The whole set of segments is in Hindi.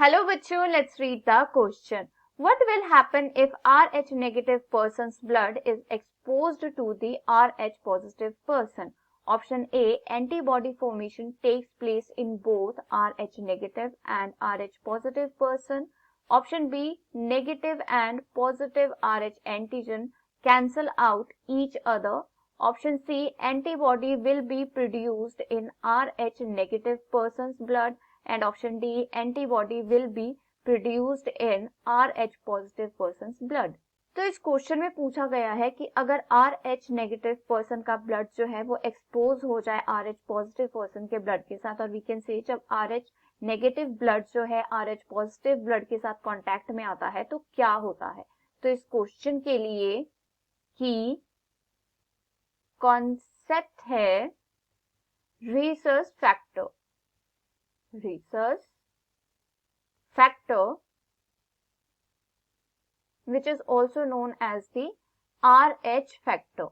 Hello बच्चों, let's read the question. What will happen if Rh negative person's blood is exposed to the Rh positive person? Option A, antibody formation takes place in both Rh negative and Rh positive person. Option B, negative and positive Rh antigen cancel out each other. Option C, antibody will be produced in Rh negative person's blood. And option D, antibody will be produced in Rh positive person's blood. तो इस क्वेश्चन में पूछा गया है कि अगर Rh नेगेटिव पर्सन का ब्लड जो है वो एक्सपोज हो जाए Rh पॉजिटिव पर्सन के ब्लड के साथ, और वी कैन से जब Rh नेगेटिव ब्लड जो है Rh पॉजिटिव ब्लड के साथ कांटेक्ट में आता है तो क्या होता है। तो इस क्वेश्चन के लिए की कॉन्सेप्ट है research factor which is also known as the RH factor.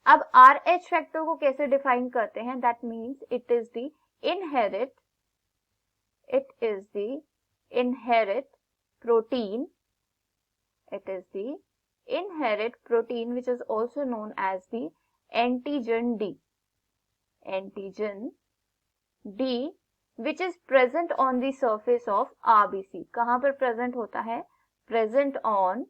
अब RH factor को कैसे डिफाइन करते हैं? That means it is the inherent protein which is also known as the antigen D which is present on the surface of RBC. कहाँ पर present होता है? Present on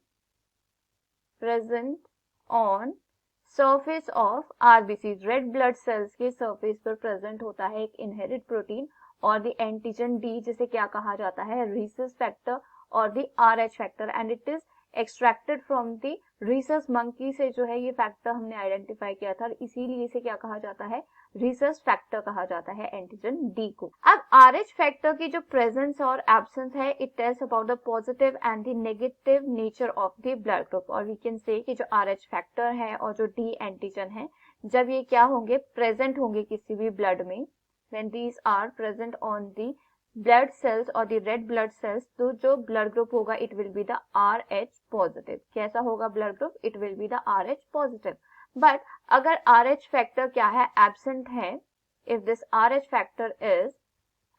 surface of RBC. Red blood cells के surface पर present होता है एक inherent protein और the antigen D जिसे क्या कहा जाता है? rhesus factor और the RH factor, and it is extracted from the rhesus monkey से जो है ये फैक्टर हमने आइडेंटिफाई किया था, इसीलिए इसे क्या कहा जाता है? रिसर्च फैक्टर कहा जाता है एंटीजन डी को। अब RH फैक्टर की जो प्रेजेंस और एब्सेंस है, it tells about the positive and the negative nature of the blood group. और वी कैन से कि जो RH फैक्टर है और जो डी एंटीजन है, जब ये क्या होंगे? प्रेजेंट होंगे किसी भी ब्लड में, when these are present on the blood cells और द रेड ब्लड सेल्स, तो जो ब्लड ग्रुप होगा it will be the RH positive. कैसा होगा blood group? It will be the RH positive. But अगर RH फैक्टर क्या है? एब्सेंट है। If this RH factor is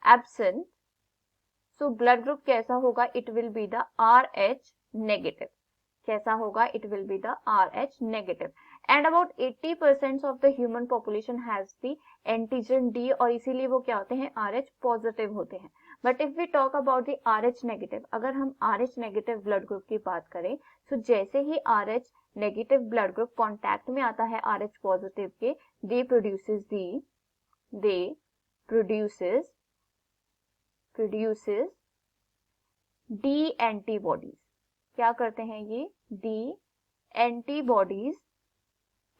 absent, so blood group कैसा होगा? It will be the RH negative. कैसा होगा? It will be the RH negative. And about 80% of the human population has the antigen D, और इसीलिए वो क्या होते हैं? RH पॉजिटिव होते हैं। But if we talk about the RH negative, अगर हम RH नेगेटिव ब्लड ग्रुप की बात करें, तो जैसे ही RH negative blood group contact में आता है RH पॉजिटिव के, दे प्रोड्यूसेस डी एंटीबॉडीज। क्या करते हैं ये? डी एंटीबॉडीज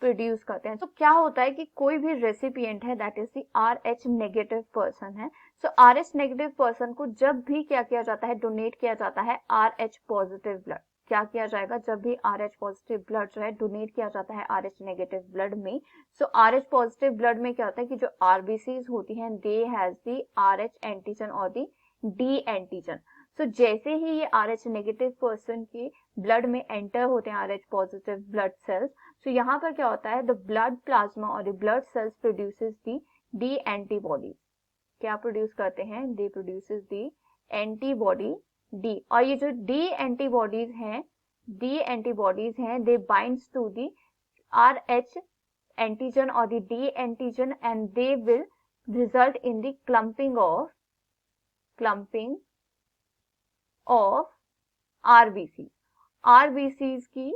प्रोड्यूस करते हैं। तो क्या होता है कि कोई भी रेसिपिएंट है, that is the RH negative person है, सो RH नेगेटिव पर्सन को जब भी क्या किया जाता है? डोनेट किया जाता है RH पॉजिटिव ब्लड। क्या किया जाएगा? जब भी RH पॉजिटिव ब्लड जो है डोनेट किया जाता है RH नेगेटिव ब्लड में, सो RH पॉजिटिव ब्लड में क्या होता है कि जो RBCs होती हैं, they has the RH antigen और द डी एंटीजन। सो जैसे ही ये RH नेगेटिव पर्सन के ब्लड में एंटर होते हैं RH positive blood cells, so यहाँ पर क्या होता है? द ब्लड प्लाज्मा और the blood cells produces the D antibodies. क्या प्रोड्यूस करते हैं? They produces the antibody D. और ये जो डी एंटीबॉडीज हैं, they binds to the RH antigen और the D antigen, and they will result in the clumping of RBCs की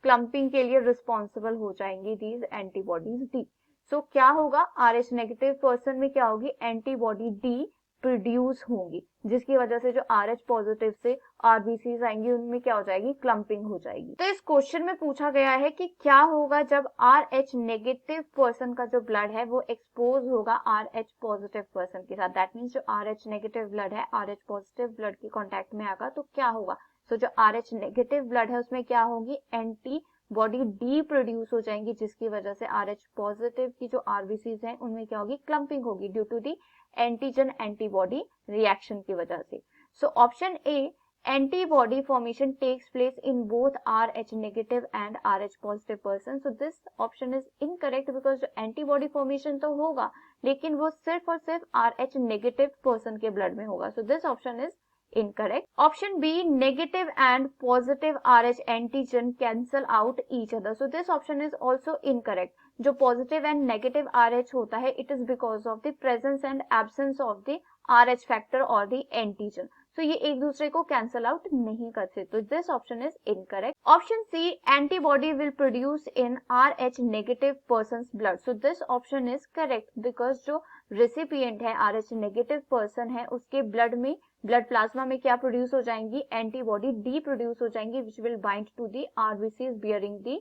क्लम्पिंग के लिए रिस्पॉन्सिबल हो जाएंगी दीज एंटीबॉडीज डी। सो क्या होगा? RH नेगेटिव पर्सन में क्या होगी? एंटीबॉडी डी प्रोड्यूस होंगी, जिसकी वजह से जो RH पॉजिटिव से RBCs आएंगी उनमें क्या हो जाएगी? क्लम्पिंग हो जाएगी। तो इस क्वेश्चन में पूछा गया है कि क्या होगा जब RH नेगेटिव पर्सन का जो ब्लड है वो एक्सपोज होगा RH पॉजिटिव पर्सन के साथ। दैट मीन्स जो RH नेगेटिव ब्लड है RH पॉजिटिव ब्लड के कॉन्टेक्ट में आएगा तो क्या होगा? सो जो RH नेगेटिव ब्लड है उसमें क्या होगी? एंटीबॉडी डी प्रोड्यूस हो जाएंगी, जिसकी वजह से RH पॉजिटिव की जो RBCs हैं उनमें क्या होगी? क्लम्पिंग होगी due to the antigen antibody reaction की वजह से। So option A, antibody formation takes place in both Rh negative and Rh positive person. So this option is incorrect because जो antibody formation तो होगा, लेकिन वो सिर्फ और सिर्फ RH नेगेटिव पर्सन के ब्लड में होगा. सो this option is incorrect. Option B, negative and positive RH antigen cancel out each other. So this option is also incorrect. जो positive and negative RH होता है, it is because of the presence and absence of the RH factor or the antigen. So ये एक दूसरे को cancel out नहीं करते. तो this option is incorrect. Option C, antibody will produce in RH negative person's blood. So this option is correct because जो recipient है RH negative person है, उसके blood में ब्लड प्लाज्मा में क्या प्रोड्यूस हो जाएंगी, एंटीबॉडी डी प्रोड्यूस हो जाएंगी which will bind to the RBCs bearing the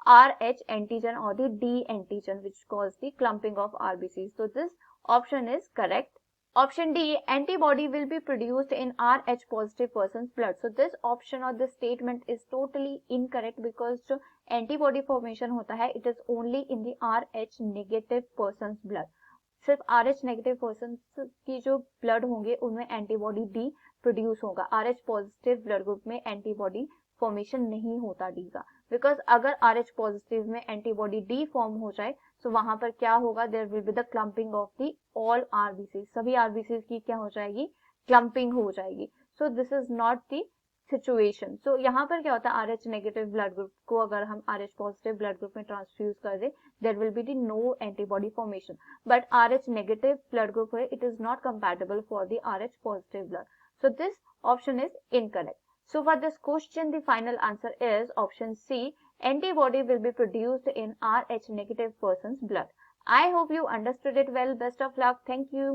RH antigen और the D antigen which cause the clumping of RBCs. So this option is correct. Option D, antibody will be produced in RH positive person's blood. So this option or this statement is totally incorrect because जो antibody formation होता है it is only in the RH negative person's blood. सिर्फ RH नेगेटिव पर्सन की जो ब्लड होंगे उनमें एंटीबॉडी डी प्रोड्यूस होगा. RH पॉजिटिव ब्लड ग्रुप में एंटीबॉडी फॉर्मेशन नहीं होता डी का, बिकॉज अगर RH पॉजिटिव में एंटीबॉडी डी फॉर्म हो जाए तो वहां पर क्या होगा, there will be the clumping of the all RBC, सभी आरबीसी की क्या हो जाएगी, क्लम्पिंग हो जाएगी. So this is not the situation. So यहाँ पर क्या होता है, RH नेगेटिव ब्लड ग्रुप को अगर हम RH पॉजिटिव ब्लड ग्रुप में ट्रांसफ्यूज कर दे, there will be the no antibody formation. But RH negative blood group है, it is not compatible for the RH positive blood. So this option is incorrect. So for this question, the final answer is option C. Antibody will be produced in RH negative person's blood. I hope you understood it well. Best of luck. Thank you.